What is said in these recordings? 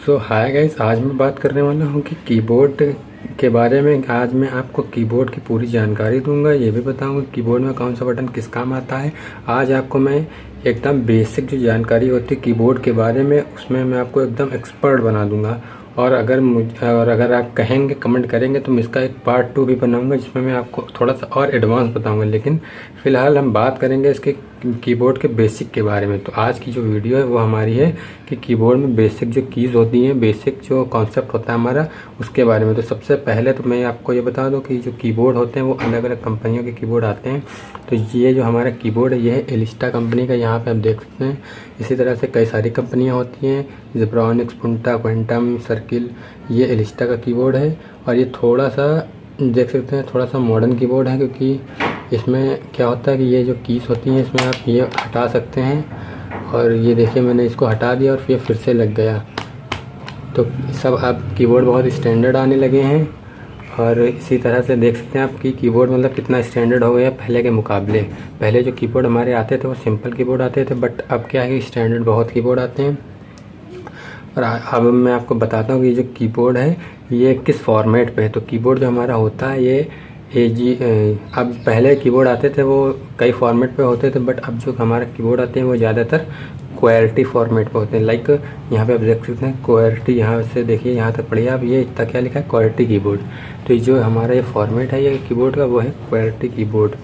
Hi guys, आज मैं बात करने वाला हूँ कि कीबोर्ड के बारे में। आज मैं आपको कीबोर्ड की पूरी जानकारी दूंगा, ये भी बताऊंगा कीबोर्ड में कौन सा बटन किस काम आता है। आज आपको मैं एकदम बेसिक जो जानकारी होती है कीबोर्ड के बारे में, उसमें मैं आपको एकदम एक्सपर्ट बना दूंगा। और अगर आप कहेंगे, कमेंट करेंगे, तो मैं इसका एक पार्ट 2 भी बनाऊंगा जिसमें मैं आपको थोड़ा सा और एडवांस बताऊंगा। लेकिन फ़िलहाल हम बात करेंगे इसके कीबोर्ड के बेसिक के बारे में। तो आज की जो वीडियो है वो हमारी है कि कीबोर्ड में बेसिक जो कीज़ होती हैं, बेसिक जो कॉन्सेप्ट होता है हमारा, उसके बारे में। तो सबसे पहले तो मैं आपको ये बता दूं कि जो कीबोर्ड होते हैं वो अलग अलग कंपनियों के कीबोर्ड आते हैं। तो ये जो हमारा कीबोर्ड है ये है एलिस्टा कंपनी का, यहाँ पे आप देख सकते हैं। इसी तरह से कई सारी कंपनियाँ होती हैं, जेब्रॉनिक्स, पुंटा, क्वांटम, सर्किल। ये एलिस्टा का कीबोर्ड है और ये थोड़ा सा देख सकते हैं, थोड़ा सा मॉडर्न कीबोर्ड है, क्योंकि इसमें क्या होता है कि ये जो कीज़ होती हैं इसमें आप ये हटा सकते हैं। और ये देखिए, मैंने इसको हटा दिया और फिर से लग गया। तो सब अब कीबोर्ड बहुत स्टैंडर्ड आने लगे हैं। और इसी तरह से देख सकते हैं आप कि कीबोर्ड मतलब कितना स्टैंडर्ड हो गया पहले के मुकाबले। पहले जो कीबोर्ड हमारे आते थे वो सिंपल कीबोर्ड आते थे, बट अब क्या है कि स्टैंडर्ड बहुत कीबोर्ड आते हैं। और अब मैं आपको बताता हूँ कि ये जो कीबोर्ड है ये किस फॉर्मेट पे है। तो कीबोर्ड जो हमारा होता है ये अब पहले कीबोर्ड आते थे वो कई फॉर्मेट पे होते थे, बट अब जो हमारा कीबोर्ड आते हैं वो ज़्यादातर क्वालिटी फॉर्मेट पे होते हैं। लाइक यहाँ पे आप देख सकते हैं क्वालिटी, यहाँ से देखिए यहाँ तक पढ़िए आप, ये इतना क्या लिखा है, क्वालिटी कीबोर्ड। तो जो हमारा ये फॉर्मेट है ये कीबोर्ड का वो है क्वालिटी कीबोर्ड।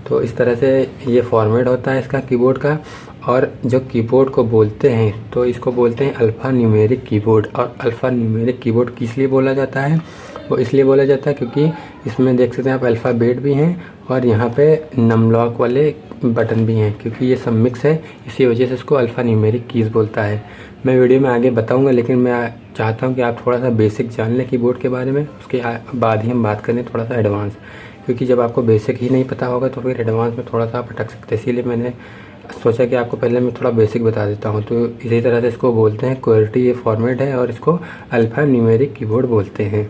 तो इस तरह से ये फॉर्मेट होता है इसका कीबोर्ड का। और जो कीबोर्ड को बोलते हैं तो इसको बोलते हैं अल्फ़ा न्यूमेरिक कीबोर्ड। और अल्फ़ा न्यूमेरिक कीबोर्ड किस लिए बोला जाता है, वो इसलिए बोला जाता है क्योंकि इसमें देख सकते हैं आप अल्फ़ाबेट भी हैं और यहाँ पे नमलॉक वाले बटन भी हैं, क्योंकि ये सब मिक्स है, इसी वजह से इसको अल्फ़ा न्यूमेरिक कीज़ बोलता है। मैं वीडियो में आगे बताऊँगा, लेकिन मैं चाहता हूँ कि आप थोड़ा सा बेसिक जान लें कीबोर्ड के बारे में, उसके बाद ही हम बात करें थोड़ा सा एडवांस। क्योंकि जब आपको बेसिक ही नहीं पता होगा तो फिर एडवांस में थोड़ा सा आप अटक सकते हैं। इसीलिए मैंने सोचा कि आपको पहले मैं थोड़ा बेसिक बता देता हूँ। तो इसी तरह से इसको बोलते हैं क्वालिटी, ये फॉर्मेट है, और इसको अल्फ़ा न्यूमेरिक कीबोर्ड बोलते हैं।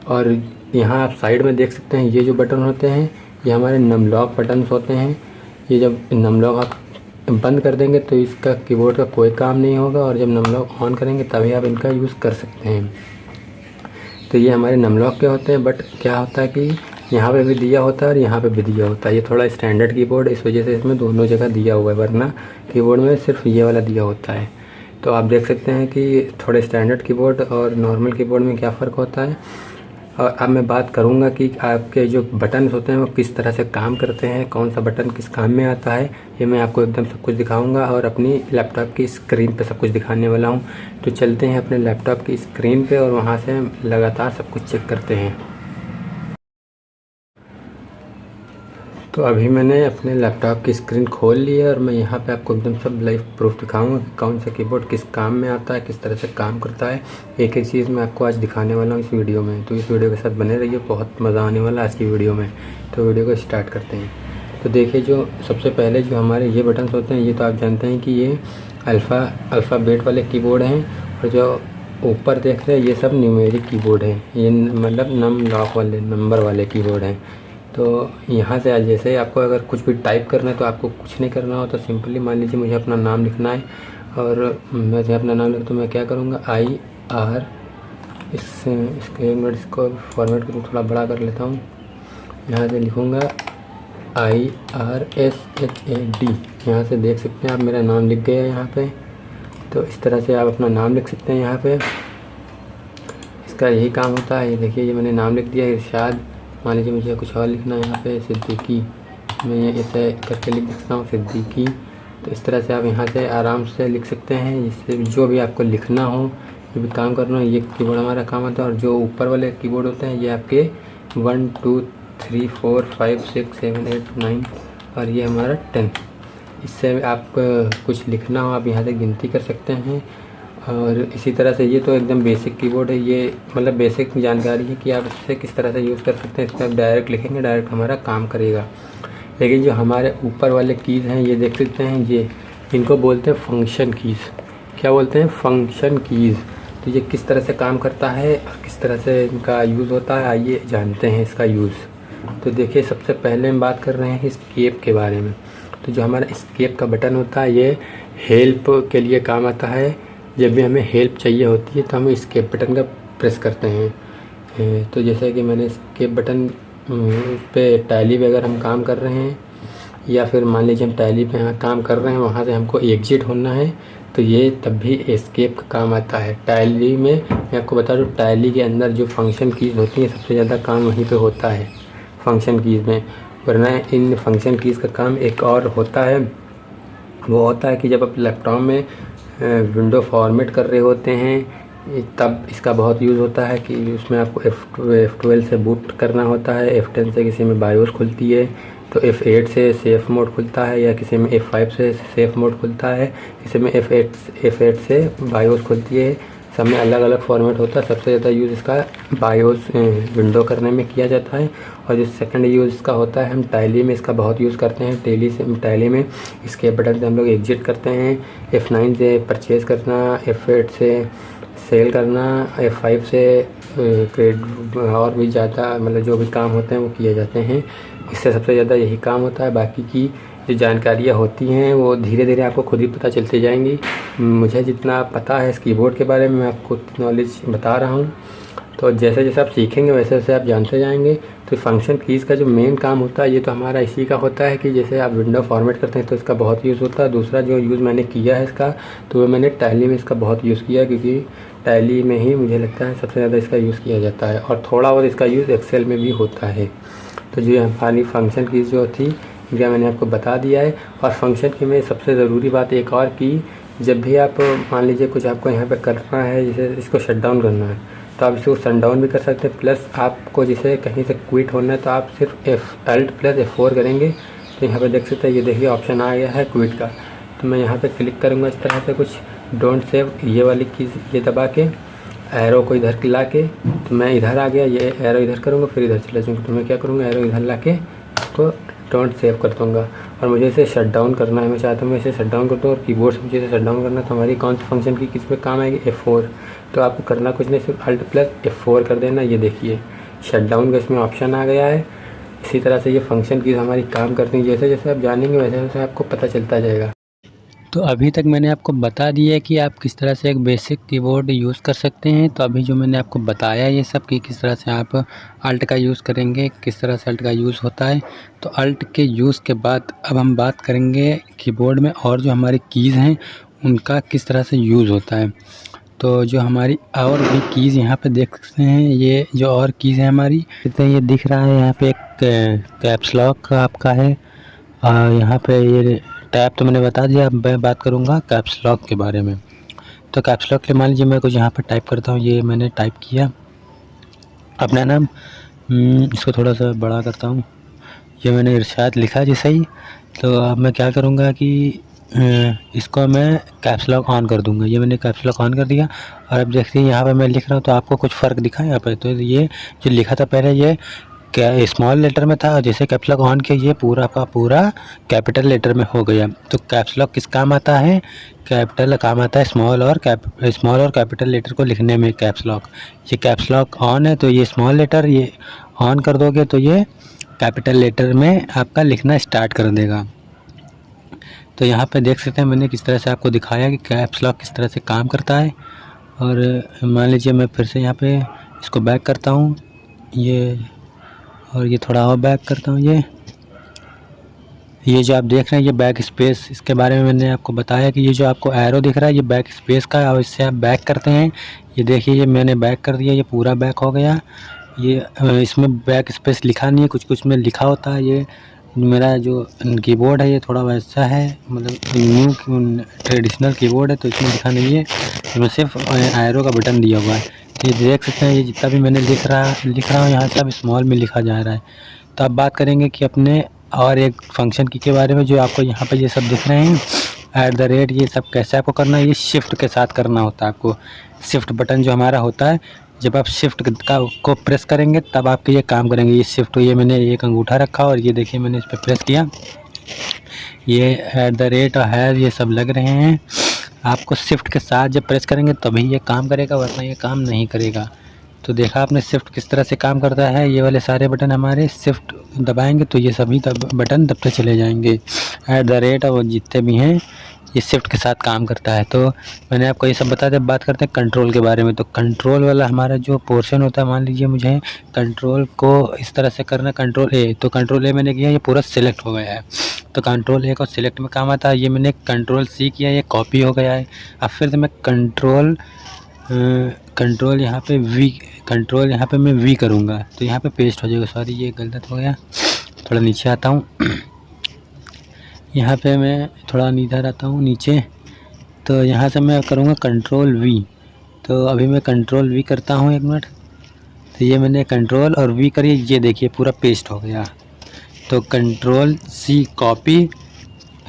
और यहाँ आप साइड में देख सकते हैं ये जो बटन होते हैं ये हमारे नमलॉक बटन्स होते हैं। ये जब नमलॉक आप बंद कर देंगे तो इसका कीबोर्ड का कोई काम नहीं होगा, और जब नमलॉक ऑन करेंगे तभी आप इनका यूज़ कर सकते हैं। तो ये हमारे नमलॉक के होते हैं, बट क्या होता है कि यहाँ पे भी दिया होता है और यहाँ पे भी दिया होता है। ये थोड़ा स्टैंडर्ड कीबोर्ड, इस वजह से इसमें दोनों जगह दिया हुआ है, वरना कीबोर्ड में सिर्फ ये वाला दिया होता है। तो आप देख सकते हैं कि थोड़े स्टैंडर्ड कीबोर्ड और नॉर्मल कीबोर्ड में क्या फ़र्क होता है। और अब मैं बात करूँगा कि आपके जो बटन्स होते हैं वो किस तरह से काम करते हैं, कौन सा बटन किस काम में आता है, ये मैं आपको एकदम सब कुछ दिखाऊंगा और अपनी लैपटॉप की स्क्रीन पे सब कुछ दिखाने वाला हूँ। तो चलते हैं अपने लैपटॉप की स्क्रीन पे और वहाँ से लगातार सब कुछ चेक करते हैं। तो अभी मैंने अपने लैपटॉप की स्क्रीन खोल ली है और मैं यहाँ पे आपको एकदम सब लाइव प्रूफ दिखाऊंगा कि कौन सा कीबोर्ड किस काम में आता है, किस तरह से काम करता है। एक एक चीज़ मैं आपको आज दिखाने वाला हूँ इस वीडियो में। तो इस वीडियो के साथ बने रहिए, बहुत मज़ा आने वाला है आज की वीडियो में। तो वीडियो को स्टार्ट करते हैं। तो देखिए, जो सबसे पहले जो हमारे ये बटन्स होते हैं, ये तो आप जानते हैं कि ये अल्फ़ाबेट वाले कीबोर्ड हैं। और जो ऊपर देख रहे हैं ये सब न्यूमेरिक कीबोर्ड हैं, ये मतलब नमलॉक वाले, नंबर वाले कीबोर्ड हैं। तो यहाँ से जैसे आपको अगर कुछ भी टाइप करना है तो आपको कुछ नहीं करना हो, तो सिंपली मान लीजिए मुझे अपना नाम लिखना है, और मैं जब अपना नाम लिखता हूँ मैं क्या करूँगा, IR, इसके एक मिनट इसको फॉर्मेट करूँ, थोड़ा बड़ा कर लेता हूँ। यहाँ से लिखूँगा IRSHAD। यहाँ से देख सकते हैं आप मेरा नाम लिख गया है यहाँ पे। तो इस तरह से आप अपना नाम लिख सकते हैं यहाँ पे, इसका यही काम होता है। ये देखिए, ये मैंने नाम लिख दिया इरशाद। मान लीजिए मुझे कुछ और लिखना है यहाँ पे, सिद्दीकी, मैं ये ऐसे करके लिख सकता हूँ सिद्दीकी। तो इस तरह से आप यहाँ से आराम से लिख सकते हैं, जिससे जो भी आपको लिखना हो, जो भी काम करना हो, ये कीबोर्ड हमारा काम आता है। और जो ऊपर वाले कीबोर्ड होते हैं ये आपके 1 2 3 4 5 6 7 8 9 और ये हमारा 10। इससे आप कुछ लिखना हो आप यहाँ से गिनती कर सकते हैं। और इसी तरह से ये तो एकदम बेसिक कीबोर्ड है, ये मतलब बेसिक जानकारी है कि आप इससे किस तरह से यूज़ कर सकते हैं। इसमें आप डायरेक्ट लिखेंगे, डायरेक्ट हमारा काम करेगा। लेकिन जो हमारे ऊपर वाले कीज़ हैं ये देख सकते हैं, ये इनको बोलते हैं फंक्शन कीज़। क्या बोलते हैं? Function keys. तो ये किस तरह से काम करता है और किस तरह से इनका यूज़ होता है, आइए जानते हैं इसका यूज़। तो देखिए, सबसे पहले हम बात कर रहे हैं एस्केप के बारे में। तो जो हमारा एस्केप का बटन होता है ये हेल्प के लिए काम आता है। जब भी हमें हेल्प चाहिए होती है तो हम एस्केप बटन का प्रेस करते हैं। तो जैसे कि मैंने एस्केप बटन उस पर टैली पे अगर हम काम कर रहे हैं या फिर मान लीजिए हम टैली पे यहाँ काम कर रहे हैं, वहाँ से हमको एग्जिट होना है, तो ये तब भी एस्केप का काम आता है। टैली में मैं आपको बता दूँ, टैली के अंदर जो फंक्शन कीज़ होती हैं सबसे ज़्यादा काम वहीं पे होता है फंक्शन कीज़ में। वरना इन फंक्शन कीज़ का काम एक और होता है, वो होता है कि जब आप लैपटॉप में विंडो फॉर्मेट कर रहे होते हैं तब इसका बहुत यूज़ होता है कि उसमें आपको F12 से बूट करना होता है, F10 से किसी में बायोस खुलती है, तो F8 से सेफ़ मोड खुलता है, या किसी में F5 से सेफ़ मोड खुलता है, किसी में F8 से बायोस खुलती है। सब में अलग अलग फॉर्मेट होता है। सबसे ज़्यादा यूज़ इसका बायोस विंडो करने में किया जाता है। और जो सेकंड यूज़ इसका होता है, हम टैली में इसका बहुत यूज़ करते हैं। टैली में इसके बटन से हम लोग एग्जिट करते हैं, F9 से परचेज़ करना, F8 से सेल करना, F5 से क्रेडिट और भी ज़्यादा मतलब जो भी काम होते हैं वो किए जाते हैं। इससे सबसे ज़्यादा यही काम होता है। बाकी की जो जानकारियाँ होती हैं वो धीरे धीरे आपको खुद ही पता चलती जाएंगी। मुझे जितना पता है इस कीबोर्ड के बारे में मैं आपको नॉलेज बता रहा हूँ। तो जैसे जैसे आप सीखेंगे वैसे वैसे आप जानते जाएंगे। तो फंक्शन कीज़ का जो मेन काम होता है ये तो हमारा इसी का होता है कि जैसे आप विंडो फॉर्मेट करते हैं तो इसका बहुत यूज़ होता है। दूसरा जो यूज़ मैंने किया है इसका, तो वो मैंने टैली में इसका बहुत यूज़ किया, क्योंकि टैली में ही मुझे लगता है सबसे ज़्यादा इसका यूज़ किया जाता है, और थोड़ा बहुत इसका यूज़ एक्सेल में भी होता है। तो जो हमारी फंक्शन कीज़ जो थी इनका मैंने आपको बता दिया है। और फंक्शन की में सबसे ज़रूरी बात एक और कि जब भी आप मान लीजिए कुछ आपको यहाँ पे करना है, जैसे इसको शट डाउन करना है तो आप इसको शट डाउन भी कर सकते हैं। प्लस आपको जैसे कहीं से क्विट होना है तो आप सिर्फ Alt + F4 करेंगे तो यहाँ पे देख सकते हैं, ये देखिए ऑप्शन आ गया है क्विट का। तो मैं यहाँ पे क्लिक करूँगा इस तरह से कुछ डोंट सेव ये वाली कीज़ ये दबा के एरो को इधर ला के, तो मैं इधर आ गया, ये एरो इधर करूँगा फिर इधर चला जाऊँगा। तो मैं क्या करूँगा, एरो इधर ला के इसको डोंट सेव कर दूँगा। और मुझे इसे शट डाउन करना है, मैं चाहता हूँ मैं इसे शट डाउन कर दूँ। और कीबोर्ड से मुझे इसे शट डाउन करना है तो हमारी कौन सी फंक्शन की किस पे काम आएगी, F4। तो आपको करना कुछ नहीं, सिर्फ Alt + F4 कर देना। ये देखिए शट डाउन का इसमें ऑप्शन आ गया है। इसी तरह से ये फंक्शन की हमारी काम करती हैं। जैसे जैसे आप जानेंगे वैसे वैसे आपको पता चलता जाएगा। तो अभी तक मैंने आपको बता दिया है कि आप किस तरह से एक बेसिक कीबोर्ड यूज़ कर सकते हैं। तो अभी जो मैंने आपको बताया ये सब कि किस तरह से आप अल्ट का यूज़ करेंगे, किस तरह से अल्ट का यूज़ होता है। तो अल्ट के यूज़ के बाद अब हम बात करेंगे कीबोर्ड में और जो हमारी कीज़ हैं उनका किस तरह से यूज़ होता है। तो जो हमारी और भी कीज़ यहाँ पे देख सकते हैं, ये जो और कीज़ है हमारी, ये दिख रहा है यहाँ पे एक कैप्स लॉक आपका है। यहाँ पे ये टैब तो मैंने बता दिया। अब मैं बात करूँगा कैप्स लॉक के बारे में। तो कैप्स लॉक के मान लीजिए मैं कुछ यहाँ पर टाइप करता हूँ, ये मैंने टाइप किया अपना नाम, इसको थोड़ा सा बड़ा करता हूँ, ये मैंने इरशाद लिखा जैसे ही। तो अब मैं क्या करूँगा कि इसको मैं कैप्स लॉक ऑन कर दूँगा। ये मैंने कैप्स लॉक ऑन कर दिया। और अब देखते हैं यहाँ पर मैं लिख रहा हूँ तो आपको कुछ फ़र्क दिखा यहाँ पर। तो ये जो लिखा था पहले ये क्या स्मॉल लेटर में था, और जैसे कैप्स लॉक ऑन किया ये पूरा का पूरा कैपिटल लेटर में हो गया। तो कैप्स लॉक किस काम आता है, कैपिटल काम आता है स्मॉल और कैपिटल लेटर को लिखने में कैप्स लॉक। ये कैप्स लॉक ऑन है तो ये स्मॉल लेटर, ये ऑन कर दोगे तो ये कैपिटल लेटर में आपका लिखना स्टार्ट कर देगा। तो यहाँ पे देख सकते हैं मैंने किस तरह से आपको दिखाया कि कैप्स लॉक किस तरह से काम करता है। और मान लीजिए मैं फिर से यहाँ पे इसको बैक करता हूँ, ये और ये थोड़ा और बैक करता हूँ। ये जो आप देख रहे हैं ये बैक स्पेस, इसके बारे में मैंने आपको बताया कि ये जो आपको एरो दिख रहा है ये बैक स्पेस का है, और इससे आप बैक करते हैं। ये देखिए ये मैंने बैक कर दिया, ये पूरा बैक हो गया। ये इसमें बैक स्पेस लिखा नहीं है, कुछ कुछ में लिखा होता है। ये मेरा जो कीबोर्ड है ये थोड़ा वैसा है, मतलब न्यू ट्रेडिशनल कीबोर्ड है तो इसमें लिखा नहीं है, इसमें सिर्फ एरो का बटन दिया हुआ है। ये देख सकते हैं ये जितना भी मैंने लिख रहा हूँ यहाँ सब स्मॉल में लिखा जा रहा है। तो अब बात करेंगे कि अपने और एक फंक्शन की के बारे में जो आपको यहाँ पे ये सब दिख रहे हैं @ ये सब कैसे आपको करना है। ये शिफ्ट के साथ करना होता है आपको। शिफ्ट बटन जो हमारा होता है, जब आप शिफ्ट को प्रेस करेंगे तब आपके ये काम करेंगे। ये शिफ्ट, ये मैंने एक अंगूठा रखा और ये देखिए मैंने इस पर प्रेस किया, ये @ और हैश ये सब लग रहे हैं। आपको शिफ्ट के साथ जब प्रेस करेंगे तभी ये काम करेगा, वरना ये काम नहीं करेगा। तो देखा आपने शिफ्ट किस तरह से काम करता है। ये वाले सारे बटन हमारे शिफ्ट दबाएंगे तो ये सभी बटन दबते चले जाएंगे। @ और जितने भी हैं ये शिफ्ट के साथ काम करता है। तो मैंने आपको ये सब बता दिया। बात करते हैं कंट्रोल के बारे में। तो कंट्रोल वाला हमारा जो पोर्शन होता है, मान लीजिए मुझे कंट्रोल को इस तरह से करना, कंट्रोल ए, तो कंट्रोल ए मैंने किया, ये पूरा सिलेक्ट हो गया है। तो कंट्रोल ए को सिलेक्ट में काम आता है। ये मैंने कंट्रोल सी किया, ये कॉपी हो गया है। अब फिर से मैं कंट्रोल यहाँ पे वी, कंट्रोल यहाँ पे मैं वी करूँगा तो यहाँ पे पेस्ट हो जाएगा। सॉरी ये गलत हो गया, थोड़ा नीचे आता हूँ। यहाँ पे मैं थोड़ा इधर आता हूँ नीचे, तो यहाँ से मैं करूँगा कंट्रोल वी। तो अभी मैं कंट्रोल वी करता हूँ, 1 मिनट। तो ये मैंने कंट्रोल और वी करिए, ये देखिए पूरा पेस्ट हो गया। तो control C copy,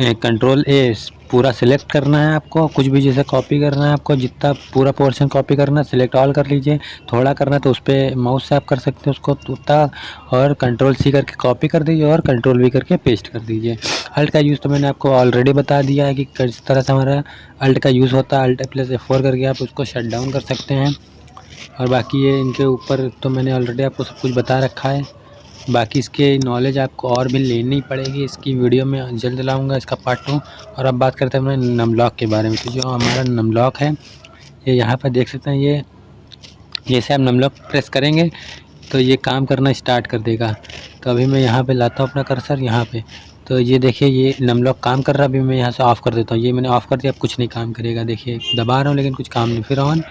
control A पूरा सिलेक्ट करना है आपको, कुछ भी जैसे कॉपी करना है आपको, जितना पूरा पोर्शन कॉपी करना है सिलेक्ट ऑल कर लीजिए। थोड़ा करना है तो उस पर माउस से आप कर सकते हैं उसको उतना, और कंट्रोल सी करके कॉपी कर दीजिए और कंट्रोल वी करके पेस्ट कर दीजिए। अल्ट का यूज़ तो मैंने आपको ऑलरेडी बता दिया है कि किस तरह से हमारा अल्ट का यूज़ होता है। अल्ट प्लस F4 करके आप उसको शट डाउन कर सकते हैं। और बाकी ये इनके ऊपर तो मैंने ऑलरेडी आपको सब कुछ बता रखा है। बाकी इसके नॉलेज आपको और भी लेनी पड़ेगी। इसकी वीडियो में जल्द लाऊंगा, इसका पार्ट 2। और अब बात करते हैं अपने नमलॉक के बारे में। तो जो हमारा नमलॉक है, ये यहाँ पर देख सकते हैं, ये जैसे आप नमलॉक प्रेस करेंगे तो ये काम करना स्टार्ट कर देगा। तो अभी मैं यहाँ पे लाता हूँ अपना कर्सर यहाँ पे, तो ये देखिए ये नमलॉक काम कर रहा है। अभी मैं यहाँ से ऑफ़ कर देता हूँ, ये मैंने ऑफ़ कर दिया, अब कुछ नहीं काम करेगा। देखिए दबा रहा हूँ लेकिन कुछ काम नहीं, फिर ऑन,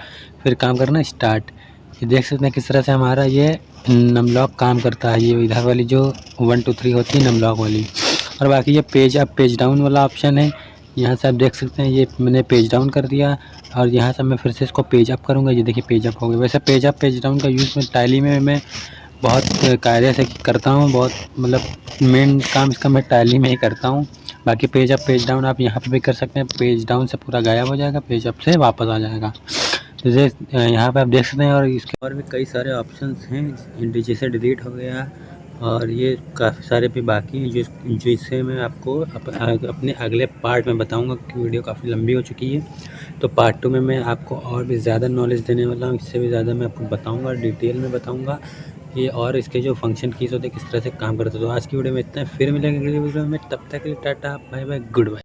फिर काम करना स्टार्ट। ये देख सकते हैं किस तरह से हमारा ये नमलॉक काम करता है। ये इधर वाली जो 1 2 3 होती है नमलॉक वाली। और बाकी ये पेज अप पेज डाउन वाला ऑप्शन है, यहाँ से आप देख सकते हैं ये मैंने पेज डाउन कर दिया, और यहाँ से मैं फिर से इसको पेज अप करूँगा। ये देखिए पेज अप हो गया। वैसे पेज अप पेज डाउन का यूज़ मैं टैली में मैं बहुत कायदे से करता हूँ, बहुत मतलब मेन काम इसका मैं टैली में ही करता हूँ। बाकी पेज अप पेज डाउन आप यहाँ पे भी कर सकते हैं। पेज डाउन से पूरा गायब हो जाएगा, पेज अप से वापस आ जाएगा। जैसे यहाँ पे आप देख सकते हैं। और इसके और भी कई सारे ऑप्शंस हैं, जैसे डिलीट हो गया, और ये काफ़ी सारे भी बाकी हैं जो इससे मैं आपको अपने अगले पार्ट में बताऊंगा, कि वीडियो काफ़ी लंबी हो चुकी है। तो पार्ट 2 में मैं आपको और भी ज़्यादा नॉलेज देने वाला हूँ, इससे भी ज़्यादा मैं आपको बताऊंगा, डिटेल में बताऊंगा ये, और इसके जो फंक्शन कीज़ होते हैं किस तरह से काम करते हैं। तो आज की वीडियो में इतना है, फिर मिलेंगे अगली वीडियो में, तब तक के लिए tata bye bye good bye.